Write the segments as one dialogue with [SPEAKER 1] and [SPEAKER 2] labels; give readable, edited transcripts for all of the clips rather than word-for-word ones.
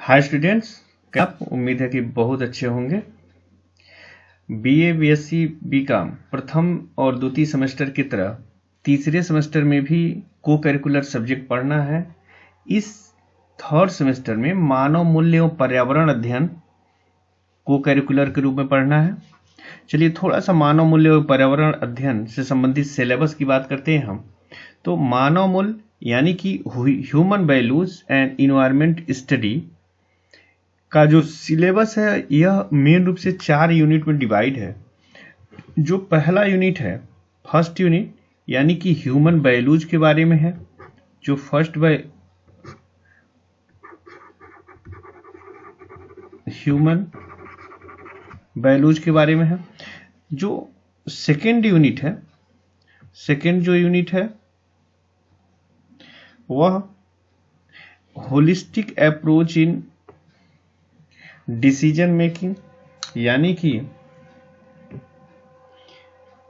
[SPEAKER 1] Hi students, आप उम्मीद है कि बहुत अच्छे होंगे। बीए बीएससी बीकॉम प्रथम और द्वितीय सेमेस्टर की तरह तीसरे सेमेस्टर में भी को करिकुलर सब्जेक्ट पढ़ना है। इस थर्ड सेमेस्टर में मानव मूल्य एवं पर्यावरण अध्ययन को करिकुलर के रूप में पढ़ना है। चलिए थोड़ा सा मानव मूल्य एवं पर्यावरण अध्ययन से संबंधित सिलेबस की बात करते हैं हम। तो मानव मूल्य यानी कि human values and environment study का जो सिलेबस है यह मेन रूप से 4 यूनिट में डिवाइड है। जो पहला यूनिट है फर्स्ट यूनिट यानी कि ह्यूमन वैल्यूज के बारे में है, जो ह्यूमन वैल्यूज के बारे में है। जो सेकेंड यूनिट है, सेकेंड जो यूनिट है वह holistic approach in decision making यानी कि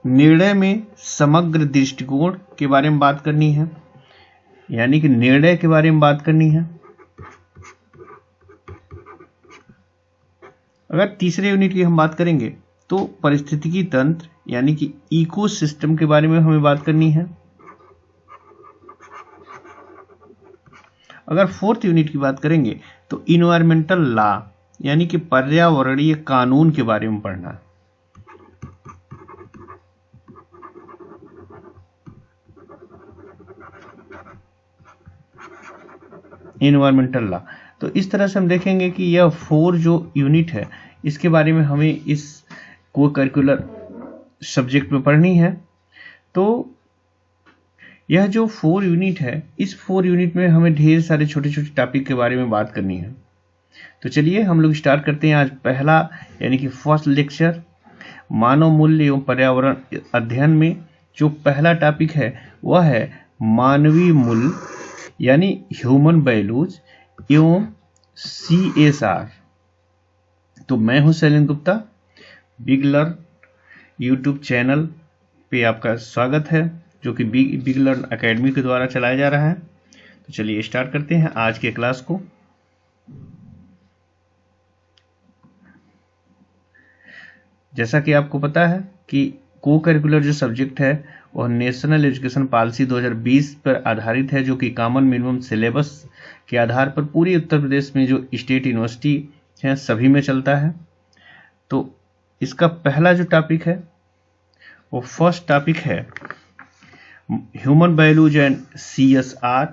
[SPEAKER 1] निर्णय में समग्र दृष्टिकोण के बारे में बात करनी है, यानी कि निर्णय के बारे में बात करनी है। अगर तीसरे यूनिट की हम बात करेंगे तो पारिस्थितिकी तंत्र यानी कि इकोसिस्टम के बारे में हमें बात करनी है। अगर फोर्थ यूनिट की बात करेंगे तो इन्वायरमेंटल लॉ यानी कि पर्यावरणीय कानून के बारे में पढ़ना है। इन्वायरमेंटल लॉ, तो इस तरह से हम देखेंगे कि यह 4 जो यूनिट है इसके बारे में हमें इस को करिकुलर सब्जेक्ट में पढ़नी है। तो यह जो 4 यूनिट है, इस 4 यूनिट में हमें ढेर सारे छोटे छोटे टॉपिक के बारे में बात करनी है। तो चलिए हम लोग स्टार्ट करते हैं आज पहला यानी कि फर्स्ट लेक्चर मानव मूल्य एवं पर्यावरण अध्ययन में। जो पहला टॉपिक है वह है मानवीय मूल्य यानी ह्यूमन वैल्यूज एवं CSR। तो मैं हूं Shailendra Gupta, big learn YouTube channel पे आपका स्वागत है, जो कि बिग लर्न अकेडमी के द्वारा चलाया जा रहा है। तो चलिए स्टार्ट करते हैं आज के क्लास को। जैसा कि आपको पता है कि को करिकुलर जो सब्जेक्ट है वह नेशनल एजुकेशन पॉलिसी 2020 पर आधारित है, जो कि कॉमन मिनिमम सिलेबस के आधार पर पूरी उत्तर प्रदेश में जो स्टेट यूनिवर्सिटी हैं सभी में चलता है। तो इसका पहला जो टॉपिक है वो फर्स्ट टॉपिक है ह्यूमन वैल्यूज एंड CSR।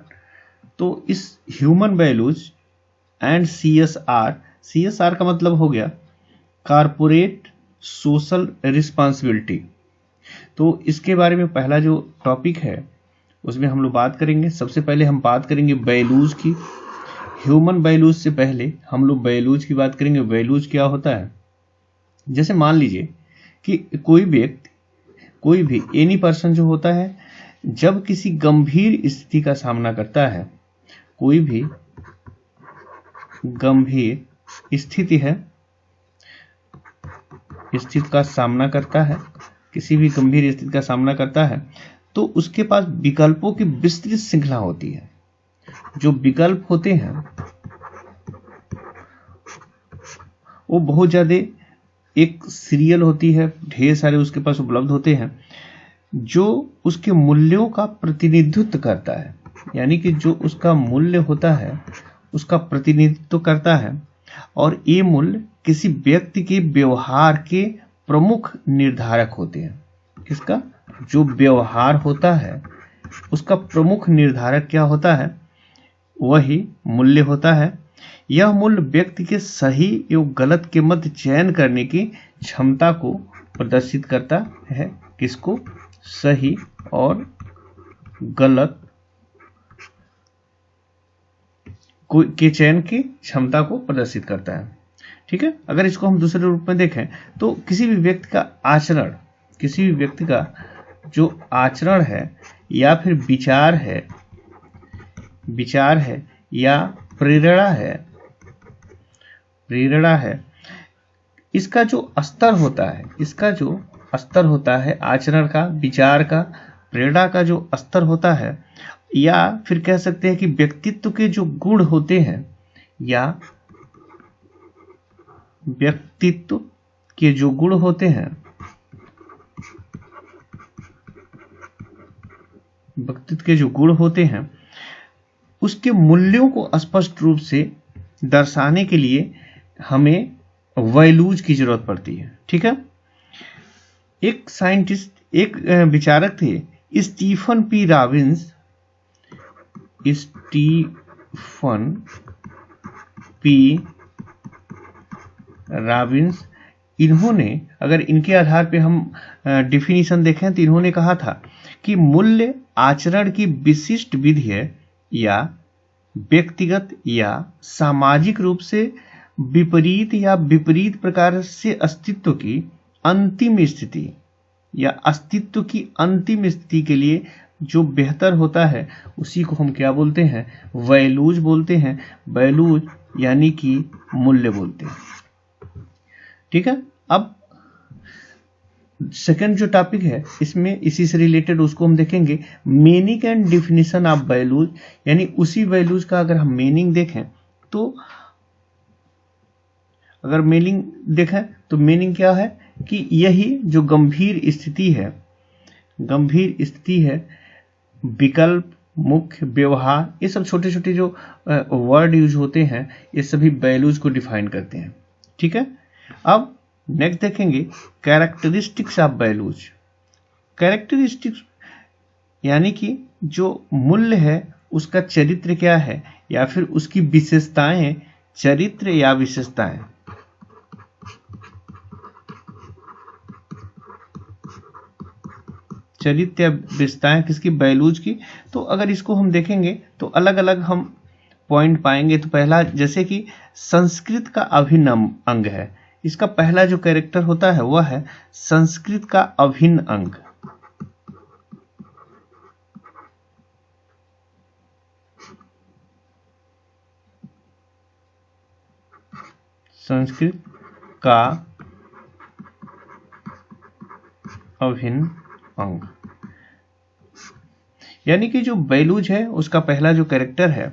[SPEAKER 1] तो इस ह्यूमन वैल्यूज एंड CSR का मतलब हो गया कारपोरेट सोशल रिस्पांसिबिलिटी। तो इसके बारे में पहला जो टॉपिक है उसमें हम लोग बात करेंगे। सबसे पहले हम बात करेंगे वैल्यूज की। ह्यूमन वैल्यूज से पहले हम लोग वैल्यूज की बात करेंगे। वैल्यूज क्या होता है? जैसे मान लीजिए कि कोई व्यक्ति, कोई भी एनी पर्सन जो होता है, जब किसी गंभीर स्थिति का सामना करता है, कोई भी गंभीर स्थिति का सामना करता है, किसी भी गंभीर स्थिति का सामना करता है, तो उसके पास विकल्पों की विस्तृत श्रृंखला होती है। जो विकल्प होते हैं वो बहुत ज्यादा एक सीरियल होती है, ढेर सारे उसके पास उपलब्ध होते हैं, जो उसके मूल्यों का प्रतिनिधित्व करता है, यानी कि जो उसका मूल्य होता है उसका प्रतिनिधित्व करता है। और ये मूल्य किसी व्यक्ति के व्यवहार के प्रमुख निर्धारक होते हैं। किसका? जो व्यवहार होता है उसका प्रमुख निर्धारक क्या होता है? वही मूल्य होता है। यह मूल्य व्यक्ति के सही एवं गलत के मध्य चयन करने की क्षमता को प्रदर्शित करता है। किसको? सही और गलत के चयन की क्षमता को प्रदर्शित करता है। ठीक है। अगर इसको हम दूसरे रूप में देखें तो किसी भी व्यक्ति का आचरण, किसी भी व्यक्ति का जो आचरण है या फिर विचार है या प्रेरणा है, इसका जो स्तर होता है, आचरण का, विचार का, प्रेरणा का जो स्तर होता है, या फिर कह सकते हैं कि व्यक्तित्व के जो गुण होते हैं या व्यक्तित्व के जो गुण होते हैं, व्यक्तित्व के जो गुण होते हैं उसके मूल्यों को स्पष्ट रूप से दर्शाने के लिए हमें वैल्यूज की जरूरत पड़ती है। ठीक है, एक साइंटिस्ट, एक विचारक थे Stephen P Robbins, Stephen P Robbins, इन्होंने, अगर इनके आधार पे हम डिफिनीशन देखें तो इन्होंने कहा था कि मूल्य आचरण की विशिष्ट विधि है या व्यक्तिगत या सामाजिक रूप से विपरीत या विपरीत प्रकार से अस्तित्व की अंतिम स्थिति या अस्तित्व की अंतिम स्थिति के लिए जो बेहतर होता है उसी को हम क्या बोलते हैं, वैल्यूज बोलते हैं। वैल्यूज यानी कि मूल्य बोलते हैं। ठीक है, अब सेकंड जो टॉपिक है इसमें इसी से रिलेटेड उसको हम देखेंगे, meaning and definition of values, यानी उसी वैल्यूज का अगर हम मीनिंग देखें तो, अगर मीनिंग देखें तो मीनिंग क्या है कि यही जो गंभीर स्थिति है, विकल्प, मुख्य, व्यवहार, ये सब छोटे छोटे जो वर्ड यूज होते हैं ये सभी वैल्यूज को डिफाइन करते हैं। ठीक है, अब नेक्स्ट देखेंगे कैरेक्टरिस्टिक्स ऑफ वैल्यूज। कैरेक्टरिस्टिक्स यानी कि जो मूल्य है उसका चरित्र क्या है या फिर उसकी विशेषताएं, चरित्र या विशेषताएं। चरित्र या विशेषताएं किसकी, वैल्यूज की। तो अगर इसको हम देखेंगे तो अलग अलग हम पॉइंट पाएंगे। तो पहला, जैसे कि संस्कृत का अभिन्न अंग है, इसका पहला जो कैरेक्टर होता है वह है संस्कृत का अभिन्न अंग। संस्कृत का अभिन्न अंग, यानी कि जो वैल्यूज है उसका पहला जो कैरेक्टर है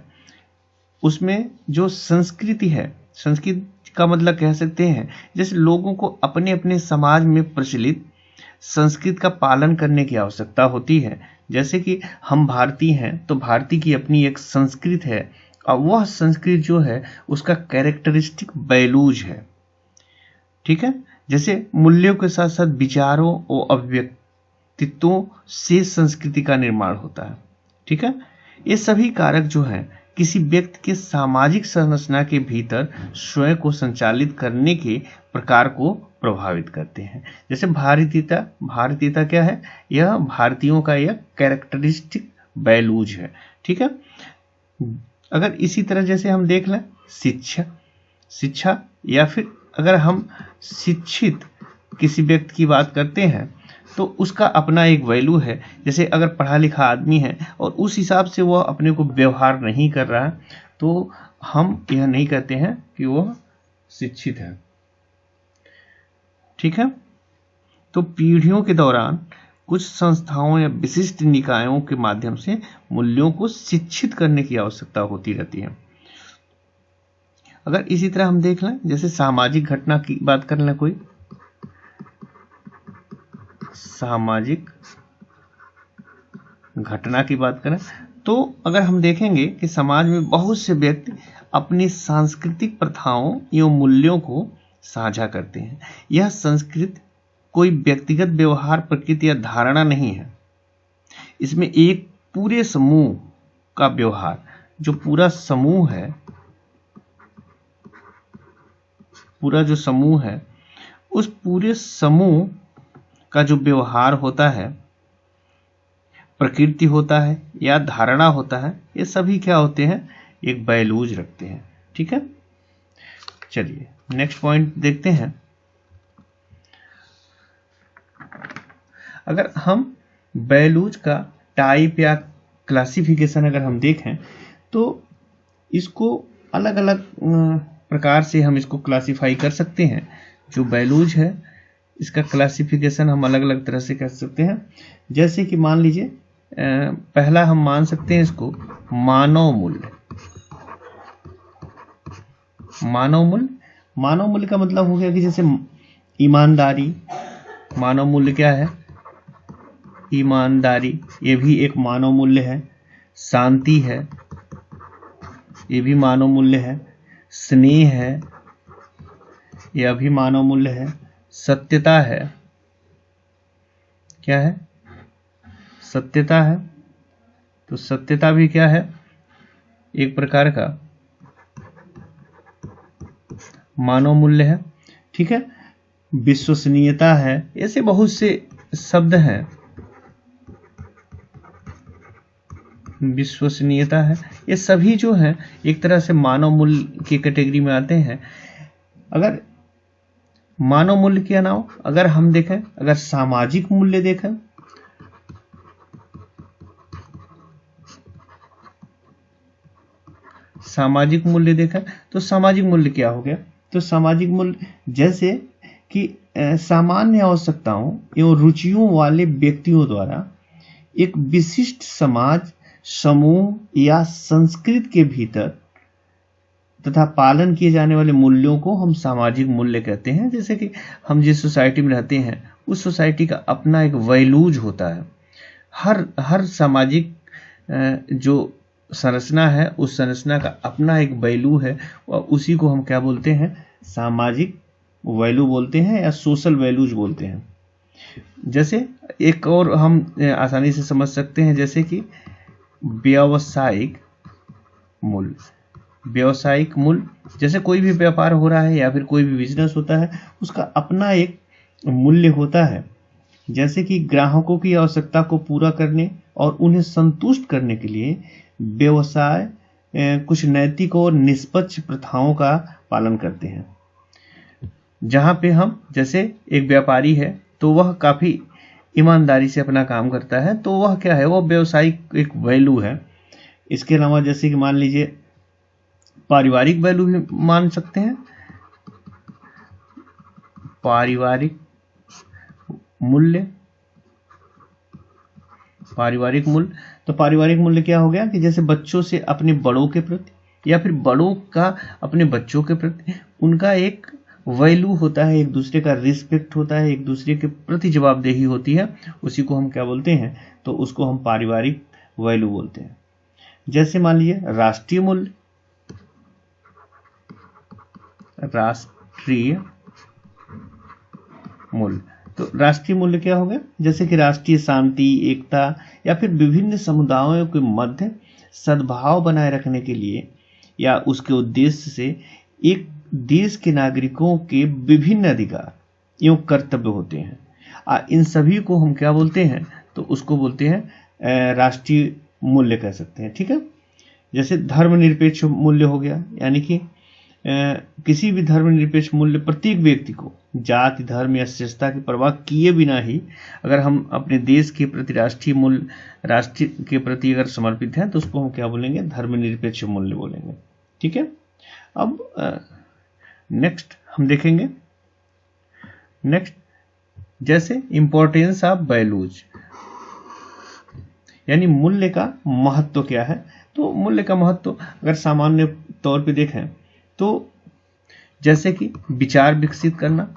[SPEAKER 1] उसमें जो संस्कृति है, संस्कृत का मतलब कह सकते हैं जैसे लोगों को अपने अपने समाज में प्रचलित संस्कृत का पालन करने की आवश्यकता होती है। जैसे कि हम भारतीय हैं तो भारतीय की अपनी एक संस्कृत है और वह संस्कृत जो है उसका कैरेक्टरिस्टिक वैल्यूज है। ठीक है, जैसे मूल्यों के साथ साथ विचारों और अभिव्यक्तित्वों से संस्कृति का निर्माण होता है। ठीक है, ये सभी कारक जो हैं किसी व्यक्ति के सामाजिक संरचना के भीतर स्वयं को संचालित करने के प्रकार को प्रभावित करते हैं। जैसे भारतीयता क्या है, यह भारतीयों का यह कैरेक्टरिस्टिक वैल्यूज है। ठीक है, अगर इसी तरह जैसे हम देख लें शिक्षा या फिर अगर हम शिक्षित किसी व्यक्ति की बात करते हैं तो उसका अपना एक वैल्यू है। जैसे अगर पढ़ा लिखा आदमी है और उस हिसाब से वह अपने को व्यवहार नहीं कर रहा है तो हम यह नहीं कहते हैं कि वह शिक्षित है। ठीक है, तो पीढ़ियों के दौरान कुछ संस्थाओं या विशिष्ट निकायों के माध्यम से मूल्यों को शिक्षित करने की आवश्यकता होती रहती है। अगर इसी तरह हम देख लें, जैसे सामाजिक घटना की बात कर लें, कोई सामाजिक घटना की बात करें तो अगर हम देखेंगे कि समाज में बहुत से व्यक्ति अपनी सांस्कृतिक प्रथाओं एवं मूल्यों को साझा करते हैं। यह संस्कृति कोई व्यक्तिगत व्यवहार, प्रकृति या धारणा नहीं है, इसमें एक पूरे समूह का व्यवहार, जो पूरा समूह है, पूरा जो समूह है उस पूरे समूह का जो व्यवहार होता है, प्रकृति होता है या धारणा होता है, ये सभी क्या होते हैं, एक वैल्यूज रखते हैं। ठीक है, चलिए नेक्स्ट पॉइंट देखते हैं। अगर हम वैल्यूज का टाइप या क्लासिफिकेशन अगर हम देखें तो इसको अलग अलग प्रकार से हम इसको क्लासिफाई कर सकते हैं। जो वैल्यूज है इसका क्लासिफिकेशन हम अलग अलग तरह से कर सकते हैं। जैसे कि मान लीजिए पहला हम मान सकते हैं इसको मानव मूल्य। मानव मूल्य का मतलब हो गया कि जैसे ईमानदारी, मानव मूल्य क्या है? ईमानदारी, ये भी एक मानव मूल्य है। शांति है, ये भी मानव मूल्य है। स्नेह है, यह भी मानव मूल्य है। सत्यता है, क्या है? सत्यता है। तो सत्यता भी क्या है? एक प्रकार का मानव मूल्य है। ठीक है। विश्वसनीयता है, ऐसे बहुत से शब्द हैं। विश्वसनीयता है, ये सभी जो है एक तरह से मानव मूल्य की कैटेगरी में आते हैं। अगर मानव मूल्य के अलावा अगर हम देखें, अगर सामाजिक मूल्य देखें, सामाजिक मूल्य देखा तो सामाजिक मूल्य क्या हो गया? तो सामाजिक मूल्य जैसे कि सामान्य आवश्यकताओं एवं रुचियों वाले व्यक्तियों द्वारा एक विशिष्ट समाज, समूह या संस्कृति के भीतर तथा पालन किए जाने वाले मूल्यों को हम सामाजिक मूल्य कहते हैं। जैसे कि हम जिस सोसाइटी में रहते हैं उस सोसाइटी का अपना एक वैल्यूज होता है। हर सामाजिक जो संरचना है उस संरचना का अपना एक वैल्यू है और उसी को हम क्या बोलते हैं? सामाजिक वैल्यू बोलते हैं या सोशल वैल्यूज बोलते हैं। जैसे एक और हम आसानी से समझ सकते हैं, जैसे कि व्यावसायिक मूल्य। व्यावसायिक मूल्य, जैसे कोई भी व्यापार हो रहा है या फिर कोई भी बिजनेस होता है, उसका अपना एक मूल्य होता है। जैसे कि ग्राहकों की आवश्यकता को पूरा करने और उन्हें संतुष्ट करने के लिए व्यवसाय कुछ नैतिक और निष्पक्ष प्रथाओं का पालन करते हैं। जहां पे हम, जैसे एक व्यापारी है तो वह काफी ईमानदारी से अपना काम करता है, तो वह क्या है? वो व्यवसायिक एक वैल्यू है। इसके अलावा जैसे कि मान लीजिए पारिवारिक वैल्यू भी मान सकते हैं। पारिवारिक मूल्य, पारिवारिक मूल्य, तो पारिवारिक मूल्य क्या हो गया कि जैसे बच्चों से अपने बड़ों के प्रति या फिर बड़ों का अपने बच्चों के प्रति उनका एक वैल्यू होता है, एक दूसरे का रिस्पेक्ट होता है, एक दूसरे के प्रति जवाबदेही होती है, उसी को हम क्या बोलते हैं? तो उसको हम पारिवारिक वैल्यू बोलते हैं। जैसे मान लीजिए राष्ट्रीय मूल्य, राष्ट्रीय मूल्य, तो राष्ट्रीय मूल्य क्या हो गया? जैसे कि राष्ट्रीय शांति, एकता या फिर विभिन्न समुदायों के मध्य सद्भाव बनाए रखने के लिए या उसके उद्देश्य से एक देश के नागरिकों के विभिन्न अधिकार एवं कर्तव्य होते हैं। इन सभी को हम क्या बोलते हैं? तो उसको बोलते हैं राष्ट्रीय मूल्य कह सकते हैं। ठीक है। जैसे धर्मनिरपेक्ष मूल्य हो गया, यानी कि किसी भी धर्मनिरपेक्ष मूल्य प्रत्येक व्यक्ति को जाति, धर्म या श्रेष्ठता की परवाह किए बिना ही अगर हम अपने देश के प्रति राष्ट्रीय मूल्य, राष्ट्र के प्रति अगर समर्पित हैं तो उसको हम क्या बोलेंगे? धर्मनिरपेक्ष मूल्य बोलेंगे। ठीक है। अब नेक्स्ट हम देखेंगे, नेक्स्ट जैसे इंपॉर्टेंस ऑफ वैल्यूज, यानी मूल्य का महत्व क्या है? तो मूल्य का महत्व अगर सामान्य तौर पे देखें तो जैसे कि विचार विकसित करना,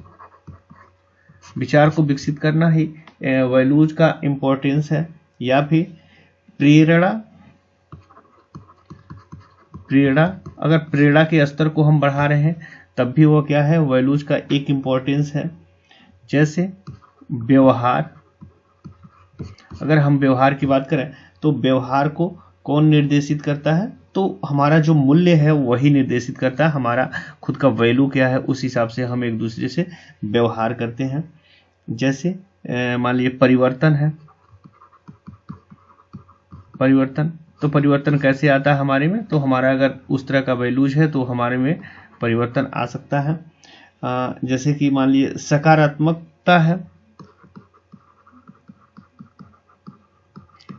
[SPEAKER 1] विचार को विकसित करना ही वैल्यूज का इंपॉर्टेंस है। या फिर प्रेरणा, प्रेरणा, अगर प्रेरणा के स्तर को हम बढ़ा रहे हैं तब भी वो क्या है? वैल्यूज का एक इंपॉर्टेंस है। जैसे व्यवहार, अगर हम व्यवहार की बात करें तो व्यवहार को कौन निर्देशित करता है? तो हमारा जो मूल्य है वही निर्देशित करता है। हमारा खुद का वैल्यू क्या है उस हिसाब से हम एक दूसरे से व्यवहार करते हैं। जैसे मान लीजिए परिवर्तन है, परिवर्तन, तो परिवर्तन कैसे आता है हमारे में? तो हमारा अगर उस तरह का वैल्यूज है तो हमारे में परिवर्तन आ सकता है। जैसे कि मान लीजिए सकारात्मकता है,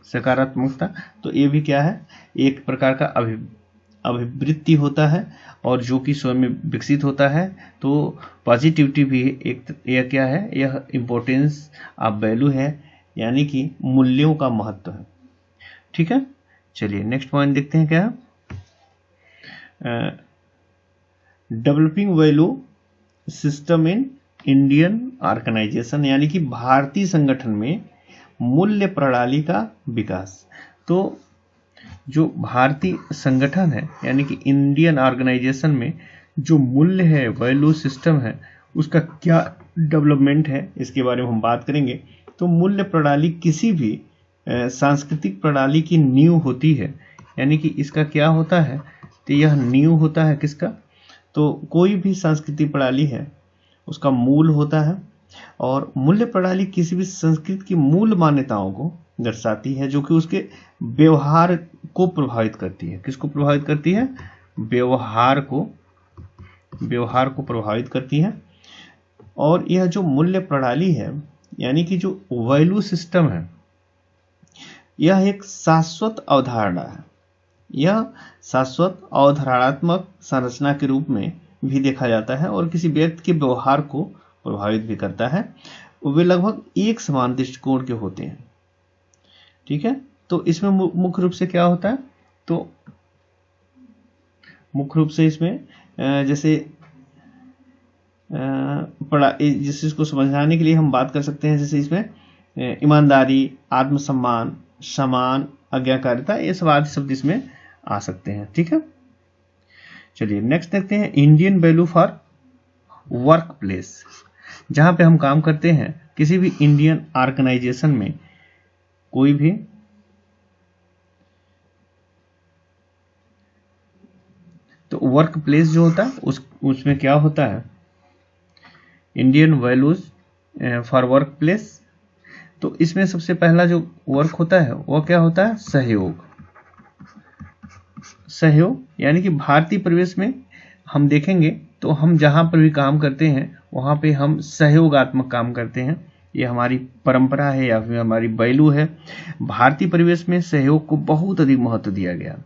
[SPEAKER 1] सकारात्मकता, तो ये भी क्या है? एक प्रकार का अभिवृत्ति होता है और जो कि स्वयं में विकसित होता है। तो पॉजिटिविटी भी एक, यह क्या है? यह इंपॉर्टेंस ऑफ वैल्यू है, यानी कि मूल्यों का महत्व है। ठीक है। चलिए नेक्स्ट पॉइंट देखते हैं क्या है? Developing value system in Indian organisation, यानी कि भारतीय संगठन में मूल्य प्रणाली का विकास। तो जो भारतीय संगठन है यानी कि इंडियन ऑर्गेनाइजेशन में जो मूल्य है, वैल्यू सिस्टम है, उसका क्या डेवलपमेंट है, इसके बारे में हम बात करेंगे। तो मूल्य प्रणाली किसी भी सांस्कृतिक प्रणाली की नींव होती है, यानी कि इसका क्या होता है, तो यह नींव होता है किसका, तो कोई भी सांस्कृतिक प्रणाली है उसका मूल होता है। और मूल्य प्रणाली किसी भी संस्कृति की मूल मान्यताओं को दर्शाती है, जो कि उसके व्यवहार को प्रभावित करती है। किसको प्रभावित करती है, व्यवहार को प्रभावित करती है। और यह जो मूल्य प्रणाली है यानी कि जो वैल्यू सिस्टम है, यह एक शाश्वत अवधारणा है। यह शाश्वत अवधारणात्मक संरचना के रूप में भी देखा जाता है और किसी व्यक्ति के व्यवहार को प्रभावित भी करता है। वे लगभग एक समान दृष्टिकोण के होते हैं। ठीक है, तो इसमें मुख्य रूप से क्या होता है, तो मुख्य रूप से इसमें जैसे जिसको समझाने के लिए हम बात कर सकते हैं, जैसे इसमें ईमानदारी, आत्मसम्मान, समान, आज्ञाकारिता, ये सब आदि शब्द इसमें आ सकते हैं। ठीक है, चलिए नेक्स्ट देखते हैं Indian value for work place. जहां पे हम काम करते हैं किसी भी इंडियन ऑर्गेनाइजेशन में, कोई भी तो वर्क प्लेस जो होता है उसमें क्या होता है, Indian values for work place. तो इसमें सबसे पहला जो वर्क होता है वो क्या होता है, सहयोग। सहयोग यानी कि भारतीय परिवेश में हम देखेंगे तो हम जहां पर भी काम करते हैं वहां पे हम सहयोगात्मक काम करते हैं। ये हमारी परंपरा है या फिर हमारी वैल्यू है। भारतीय परिवेश में सहयोग को बहुत अधिक महत्व दिया गया,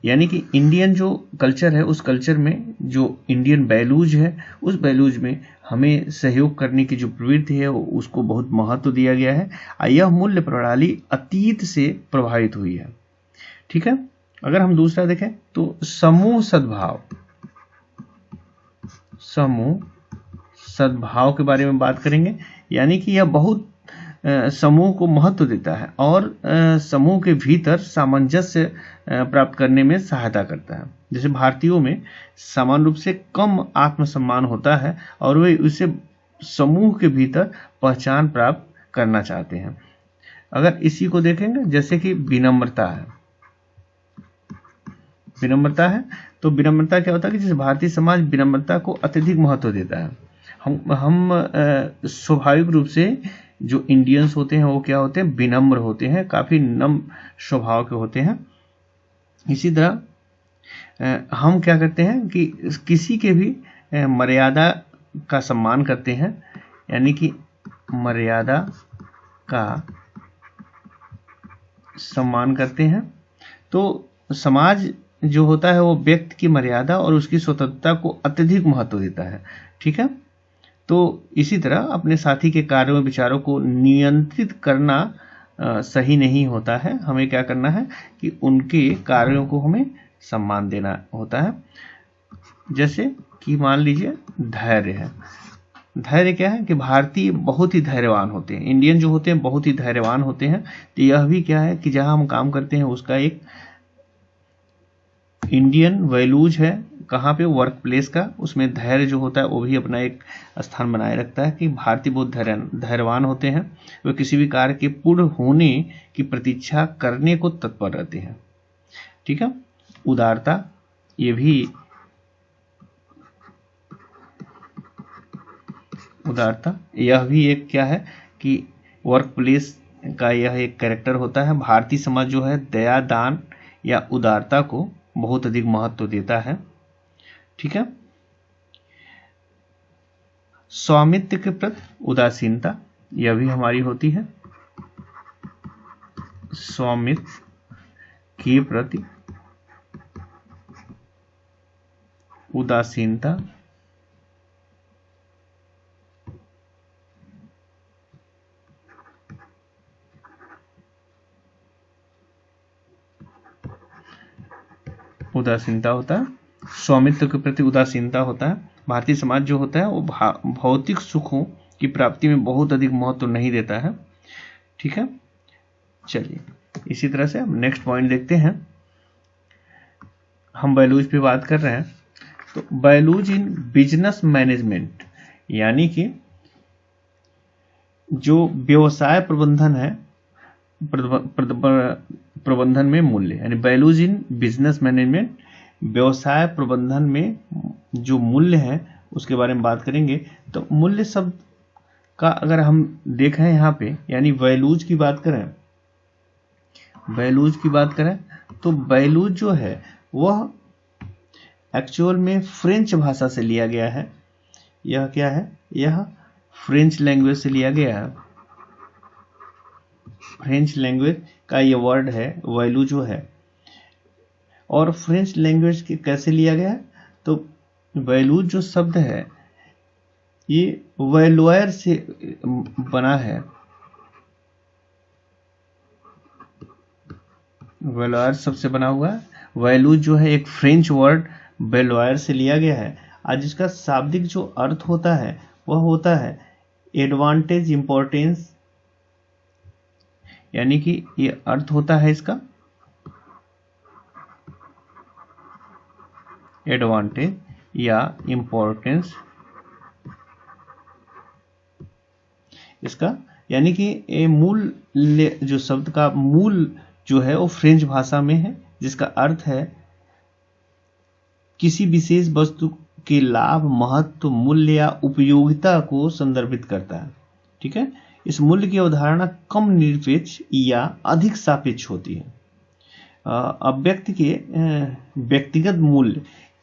[SPEAKER 1] यानी कि इंडियन जो कल्चर है उस कल्चर में जो इंडियन वैल्यूज है उस वैल्यूज में हमें सहयोग करने की जो प्रवृत्ति है उसको बहुत महत्व दिया गया है। यह मूल्य प्रणाली अतीत से प्रभावित हुई है। ठीक है, अगर हम दूसरा देखें तो समूह सद्भाव के बारे में बात करेंगे, यानी कि यह बहुत समूह को महत्व देता है और समूह के भीतर सामंजस्य प्राप्त करने में सहायता करता है। जैसे भारतीयों में सामान्य रूप से कम आत्मसम्मान होता है और वे उसे समूह के भीतर पहचान प्राप्त करना चाहते हैं। अगर इसी को देखेंगे जैसे कि विनम्रता है तो विनम्रता क्या होता है कि जैसे भारतीय समाज विनम्रता को अत्यधिक महत्व देता है। हम स्वाभाविक रूप से जो इंडियंस होते हैं वो क्या होते हैं, विनम्र होते हैं, काफी नम्र स्वभाव के होते हैं। इसी तरह हम क्या करते हैं कि किसी के भी मर्यादा का सम्मान करते हैं, यानी कि मर्यादा का सम्मान करते हैं। तो समाज जो होता है वो व्यक्ति की मर्यादा और उसकी स्वतंत्रता को अत्यधिक महत्व देता है। ठीक है, तो इसी तरह अपने साथी के कार्यों और विचारों को नियंत्रित करना सही नहीं होता है। हमें क्या करना है कि उनके कार्यों को हमें सम्मान देना होता है। जैसे कि मान लीजिए धैर्य है। धैर्य क्या है कि भारतीय बहुत ही धैर्यवान होते हैं, इंडियन जो होते हैं बहुत ही धैर्यवान होते हैं। तो यह भी क्या है कि जहां हम काम करते हैं उसका एक इंडियन वैल्यूज है, कहाँ पे, वर्क प्लेस का। उसमें धैर्य जो होता है वो भी अपना एक स्थान बनाए रखता है कि भारतीय बहुत धैर्यवान होते हैं। वे किसी भी कार्य के पूर्ण होने की प्रतीक्षा करने को तत्पर रहते हैं। ठीक है, उदारता, ये भी उदारता यह भी एक क्या है कि वर्क प्लेस का यह एक कैरेक्टर होता है। भारतीय समाज जो है दया, दान या उदारता को बहुत अधिक महत्व देता है। ठीक है, स्वामित्व के प्रति उदासीनता यह भी हमारी होती है। स्वामित्व के प्रति उदासीनता, होता है। स्वामित्व के प्रति उदासीनता होता है। भारतीय समाज जो होता है वो भौतिक सुखों की प्राप्ति में बहुत अधिक महत्व नहीं देता है। ठीक है, चलिए इसी तरह से हम नेक्स्ट पॉइंट देखते हैं। हम वैल्यूज पे बात कर रहे हैं, तो वैल्यूज इन बिजनेस मैनेजमेंट, यानी कि जो व्यवसाय प्रबंधन है, प्रबंधन में मूल्य, यानी वैल्यूज इन बिजनेस मैनेजमेंट, व्यवसाय प्रबंधन में जो मूल्य है उसके बारे में बात करेंगे। तो मूल्य शब्द का अगर हम देखें यहाँ पे, यानी वैल्यूज की बात करें, वैल्यूज की बात करें तो वैल्यूज जो है वह एक्चुअल में फ्रेंच भाषा से लिया गया है। यह क्या है, यह फ्रेंच लैंग्वेज से लिया गया है। फ्रेंच लैंग्वेज का ये वर्ड है वैल्यू जो है, और फ्रेंच लैंग्वेज के कैसे लिया गया है, तो वैल्यू जो शब्द है ये वैल्यूअर से बना है, वैल्यूअर शब्द से बना हुआ है। वैल्यू जो है एक फ्रेंच वर्ड वैल्यूअर से लिया गया है, आज इसका शाब्दिक जो अर्थ होता है वह होता है एडवांटेज, इंपॉर्टेंस, यानी कि ये अर्थ होता है इसका एडवांटेज या इंपॉर्टेंस इसका, यानी कि ये मूल जो शब्द का मूल जो है वो फ्रेंच भाषा में है, जिसका अर्थ है किसी विशेष वस्तु के लाभ, महत्व, मूल्य या उपयोगिता को संदर्भित करता है। ठीक है, इस मूल्य की अवधारणा कम निरपेक्ष या अधिक सापेक्ष होती है। अब व्यक्ति के व्यक्तिगत मूल्य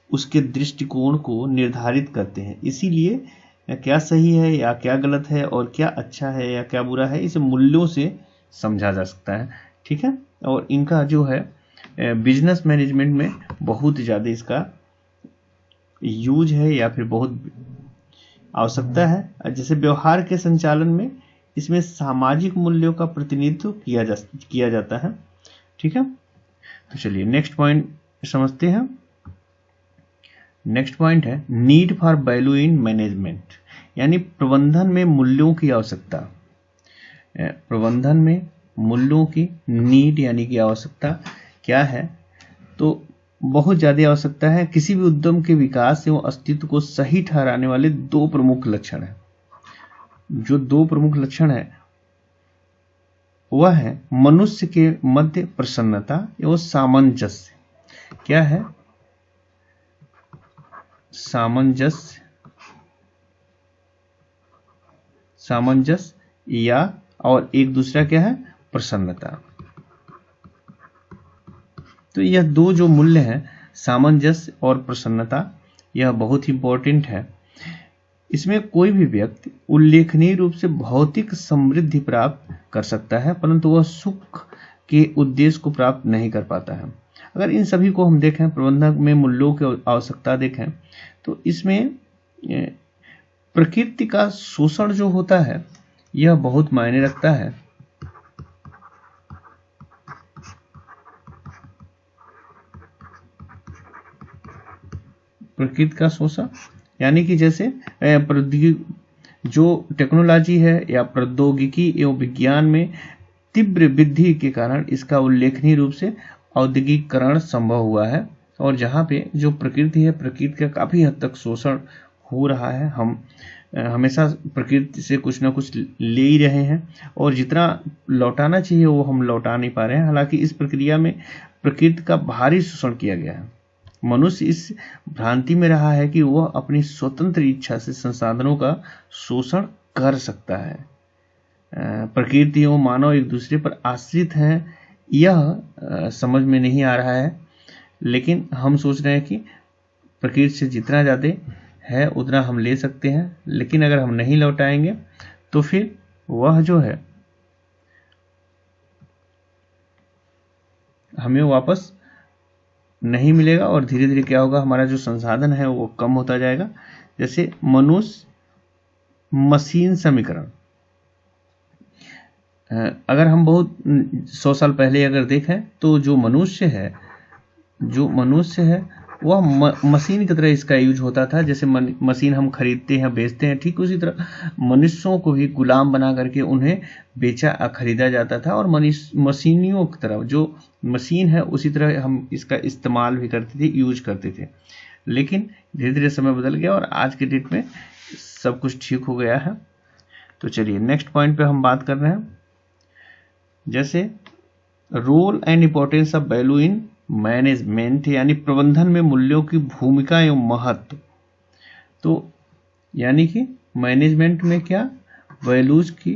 [SPEAKER 1] उसके दृष्टिकोण को निर्धारित करते हैं, इसीलिए क्या सही है या क्या गलत है और क्या अच्छा है या क्या बुरा है, इसे मूल्यों से समझा जा सकता है। ठीक है, और इनका जो है बिजनेस मैनेजमेंट में बहुत ज़्यादा इसका यूज है या फिर बहुत आवश्यकता है। जैसे व्यवहार के संचालन में इसमें सामाजिक मूल्यों का प्रतिनिधित्व किया जाता है। ठीक है, तो चलिए नेक्स्ट पॉइंट समझते हैं। नेक्स्ट पॉइंट है need for value in management, यानी प्रबंधन में मूल्यों की आवश्यकता। प्रबंधन में मूल्यों की नीड यानी कि आवश्यकता क्या है, तो बहुत ज्यादा आवश्यकता है। किसी भी उद्यम के विकास एवं अस्तित्व को सही ठहराने वाले दो प्रमुख लक्षण हैं। जो दो प्रमुख लक्षण है वह है मनुष्य के मध्य प्रसन्नता एवं सामंजस्य। क्या है, सामंजस्य, सामंजस्य या और एक दूसरा क्या है, प्रसन्नता। तो यह दो जो मूल्य हैं, सामंजस्य और प्रसन्नता, यह बहुत ही इंपॉर्टेंट है। इसमें कोई भी व्यक्ति उल्लेखनीय रूप से भौतिक समृद्धि प्राप्त कर सकता है, परंतु वह सुख के उद्देश्य को प्राप्त नहीं कर पाता है। अगर इन सभी को हम देखें, प्रबंधन में मूल्यों की आवश्यकता देखें, तो इसमें प्रकृति का शोषण जो होता है यह बहुत मायने रखता है। प्रकृति का शोषण यानी कि जैसे जो टेक्नोलॉजी है या प्रौद्योगिकी एवं विज्ञान में तीव्र वृद्धि के कारण इसका उल्लेखनीय रूप से औद्योगिकीकरण संभव हुआ है, और जहाँ पे जो प्रकृति है, प्रकृति का काफी हद तक शोषण हो रहा है। हम हमेशा प्रकृति से कुछ ना कुछ ले ही रहे हैं, और जितना लौटाना चाहिए वो हम लौटा नहीं पा रहे हैं। हालांकि इस प्रक्रिया में प्रकृति का भारी शोषण किया गया है। मनुष्य इस भ्रांति में रहा है कि वह अपनी स्वतंत्र इच्छा से संसाधनों का शोषण कर सकता है। प्रकृति एवं मानव एक दूसरे पर आश्रित हैं, यह समझ में नहीं आ रहा है, लेकिन हम सोच रहे हैं कि प्रकृति से जितना ज़्यादा है उतना हम ले सकते हैं, लेकिन अगर हम नहीं लौटाएंगे तो फिर वह जो है हमें वापस नहीं मिलेगा, और धीरे धीरे क्या होगा, हमारा जो संसाधन है वो कम होता जाएगा। जैसे मनुष्य मशीन समीकरण, अगर हम बहुत 100 साल पहले अगर देखें तो जो मनुष्य है वह मशीन की तरह इसका यूज होता था। जैसे मशीन हम खरीदते हैं, बेचते हैं, ठीक उसी तरह मनुष्यों को भी गुलाम बना करके उन्हें बेचा खरीदा जाता था। और मशीनियों की तरह जो मशीन है उसी तरह हम इसका इस्तेमाल भी करते थे, यूज करते थे। लेकिन धीरे धीरे समय बदल गया और आज के डेट में सब कुछ ठीक हो गया है। तो चलिए नेक्स्ट पॉइंट पे हम बात कर रहे हैं, जैसे role and importance of value in management, यानी प्रबंधन में मूल्यों की भूमिका एवं महत्व। तो यानी कि मैनेजमेंट में क्या वैल्यूज की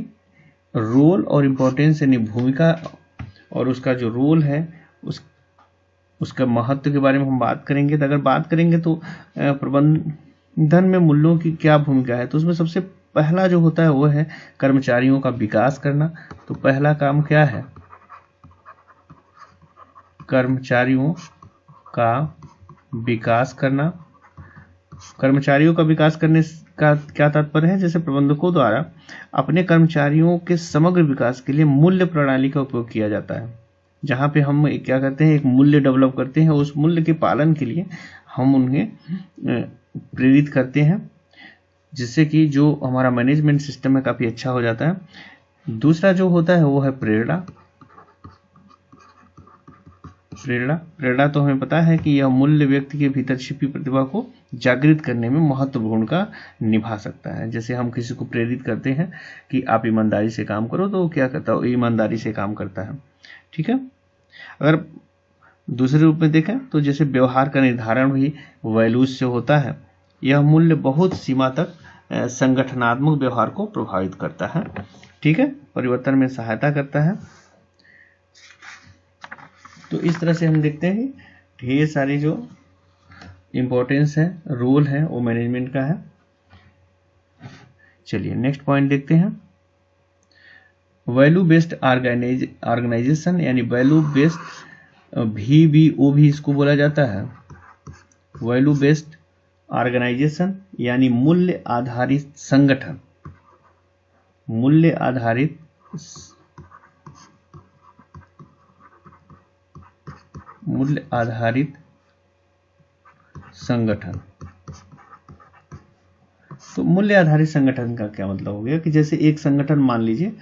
[SPEAKER 1] रोल और इंपॉर्टेंस यानी भूमिका और उसका जो रोल है उसका महत्व के बारे में हम बात करेंगे। तो अगर बात करेंगे तो प्रबंधन में मूल्यों की क्या भूमिका है, तो उसमें सबसे पहला जो होता है वो है कर्मचारियों का विकास करना। तो पहला काम क्या है, कर्मचारियों का विकास करना। कर्मचारियों का विकास करने का क्या तात्पर्य है, जैसे प्रबंधकों द्वारा अपने कर्मचारियों के समग्र विकास के लिए मूल्य प्रणाली का उपयोग किया जाता है, जहां पे हम क्या करते हैं, एक मूल्य डेवलप करते हैं। उस मूल्य के पालन के लिए हम उन्हें प्रेरित करते हैं, जिससे कि जो हमारा मैनेजमेंट सिस्टम है काफी अच्छा हो जाता है। दूसरा जो होता है वो है प्रेरणा। प्रेरणा तो हमें पता है कि यह मूल्य व्यक्ति के भीतर छिपी प्रतिभा को जागृत करने में महत्वपूर्ण भूमिका निभा सकता है। जैसे हम किसी को प्रेरित करते हैं कि आप ईमानदारी से काम करो, तो वो क्या करता है, ईमानदारी से काम करता है। ठीक है। अगर दूसरे रूप में देखें तो जैसे व्यवहार का निर्धारण भी वैल्यूज से होता है। यह मूल्य बहुत सीमा तक संगठनात्मक व्यवहार को प्रभावित करता है। ठीक है, परिवर्तन में सहायता करता है। तो इस तरह से हम देखते हैं कि ढेर सारी जो इंपॉर्टेंस है, रोल है, वो मैनेजमेंट का है। चलिए नेक्स्ट पॉइंट देखते हैं, वैल्यू बेस्ड ऑर्गेनाइजेशन, यानी वैल्यू बेस्ड VBO भी इसको बोला जाता है। वैल्यू बेस्ड ऑर्गेनाइजेशन यानी मूल्य आधारित संगठन। मूल्य आधारित संगठन। तो मूल्य आधारित संगठन का क्या मतलब हो गया कि जैसे एक संगठन, मान लीजिए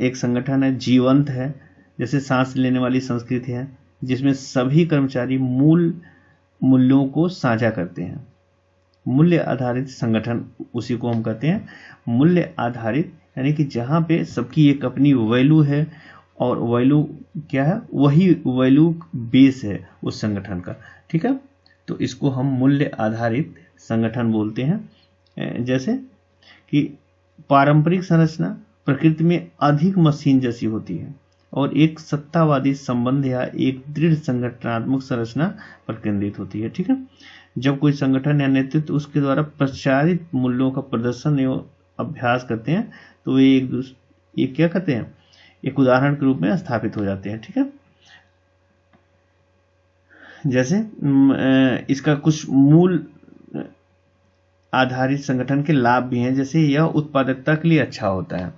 [SPEAKER 1] एक संगठन है, जीवंत है, जैसे सांस लेने वाली संस्कृति है, जिसमें सभी कर्मचारी मूल्यों को साझा करते हैं। मूल्य आधारित संगठन उसी को हम कहते हैं मूल्य आधारित, यानी कि जहां पे सबकी एक अपनी वैल्यू है और वैल्यू क्या है, वही वैल्यू बेस है उस संगठन का। ठीक है, तो इसको हम मूल्य आधारित संगठन बोलते हैं। जैसे कि पारंपरिक संरचना प्रकृति में अधिक मशीन जैसी होती है और एक सत्तावादी संबंध या एक दृढ़ संगठनात्मक संरचना पर केंद्रित होती है। ठीक है, जब कोई संगठन या नेतृत्व उसके द्वारा प्रचारित मूल्यों का प्रदर्शन एवं अभ्यास करते हैं, तो वे एक क्या कहते हैं, एक उदाहरण के रूप में स्थापित हो जाते हैं। ठीक है, जैसे इसका कुछ मूल आधारित संगठन के लाभ भी हैं। जैसे यह उत्पादकता के लिए अच्छा होता है।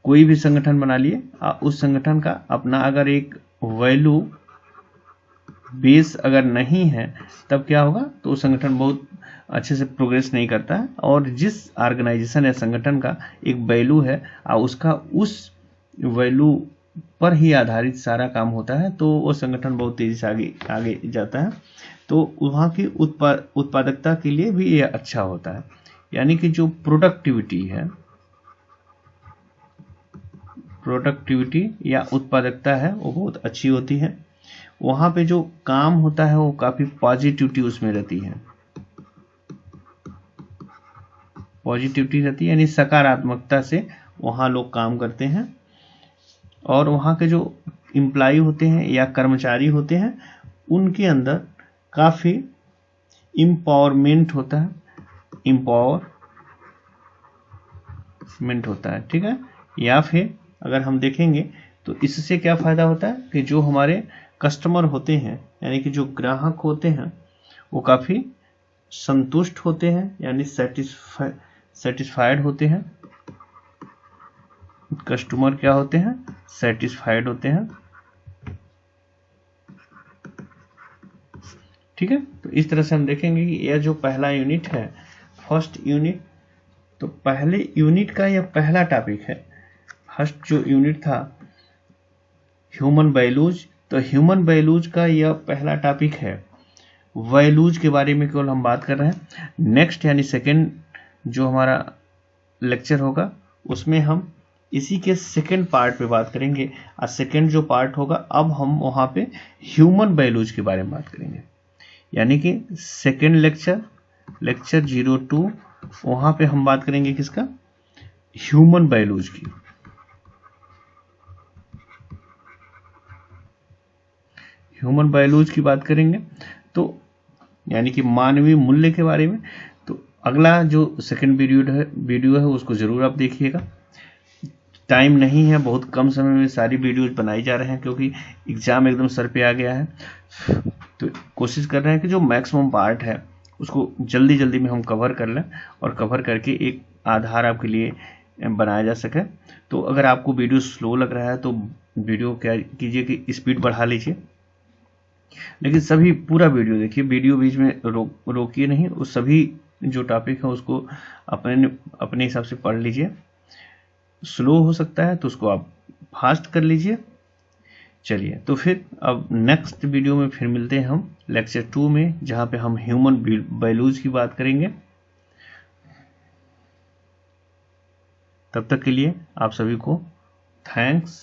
[SPEAKER 1] कोई भी संगठन बना लिए, उस संगठन का अपना अगर एक वैल्यू बेस अगर नहीं है, तब क्या होगा, तो वो संगठन बहुत अच्छे से प्रोग्रेस नहीं करता है। और जिस ऑर्गेनाइजेशन या संगठन का एक वैल्यू है उसका उस वैल्यू पर ही आधारित सारा काम होता है, तो वो संगठन बहुत तेजी से आगे जाता है। तो वहाँ की उत्पादकता के लिए भी यह अच्छा होता है। यानी कि जो प्रोडक्टिविटी या उत्पादकता है वो बहुत अच्छी होती है। वहाँ पे जो काम होता है वो काफी पॉजिटिविटी उसमें रहती है। पॉजिटिविटी रहती है यानी सकारात्मकता से वहाँ लोग काम करते हैं। और वहाँ के जो एम्प्लॉय होते हैं या कर्मचारी होते हैं, उनके अंदर काफी एम्पावरमेंट होता है। ठीक है, या फिर अगर हम देखेंगे तो इससे क्या फायदा होता है कि जो हमारे कस्टमर होते हैं, यानी कि जो ग्राहक होते हैं, वो काफी संतुष्ट होते हैं, यानी सेटिस्फाइड होते हैं। कस्टमर क्या होते हैं, सेटिस्फाइड होते हैं। ठीक है। तो इस तरह से हम देखेंगे कि यह जो पहला यूनिट है, फर्स्ट यूनिट, तो पहले यूनिट का यह पहला टॉपिक है। फर्स्ट जो यूनिट था ह्यूमन बायोलॉजी, तो ह्यूमन बायोलॉजी का यह पहला टॉपिक है। बायोलॉजी के बारे में केवल हम बात कर रहे हैं। नेक्स्ट यानी सेकेंड जो हमारा लेक्चर होगा उसमें हम इसी के सेकेंड पार्ट पे बात करेंगे। और सेकेंड जो पार्ट होगा अब हम वहाँ पे ह्यूमन बायोलॉजी के बारे में बात करेंगे, यानी कि सेकेंड लेक्चर 02 वहाँ पे हम बात करेंगे किसका, ह्यूमन बायोलॉजी की। ह्यूमन बायोलॉजी की बात करेंगे तो यानी कि मानवीय मूल्य के बारे में। तो अगला जो सेकेंड वीडियो है उसको जरूर आप देखिएगा। टाइम नहीं है, बहुत कम समय में सारी वीडियोज बनाई जा रहे हैं क्योंकि एग्जाम एकदम सर पे आ गया है। तो कोशिश कर रहे हैं कि जो मैक्सिमम पार्ट है उसको जल्दी जल्दी में हम कवर कर लें और कवर करके एक आधार आपके लिए बनाया जा सके। तो अगर आपको वीडियो स्लो लग रहा है तो वीडियो क्या कीजिए कि स्पीड बढ़ा लीजिए, लेकिन सभी पूरा वीडियो देखिए, वीडियो बीच में रोकिए नहीं। उस सभी जो टॉपिक है उसको अपने हिसाब से पढ़ लीजिए। स्लो हो सकता है तो उसको आप फास्ट कर लीजिए। चलिए, तो फिर अब नेक्स्ट वीडियो में फिर मिलते हैं हम लेक्चर 2 में, जहां पे हम ह्यूमन बायोलॉजी की बात करेंगे। तब तक के लिए आप सभी को थैंक्स।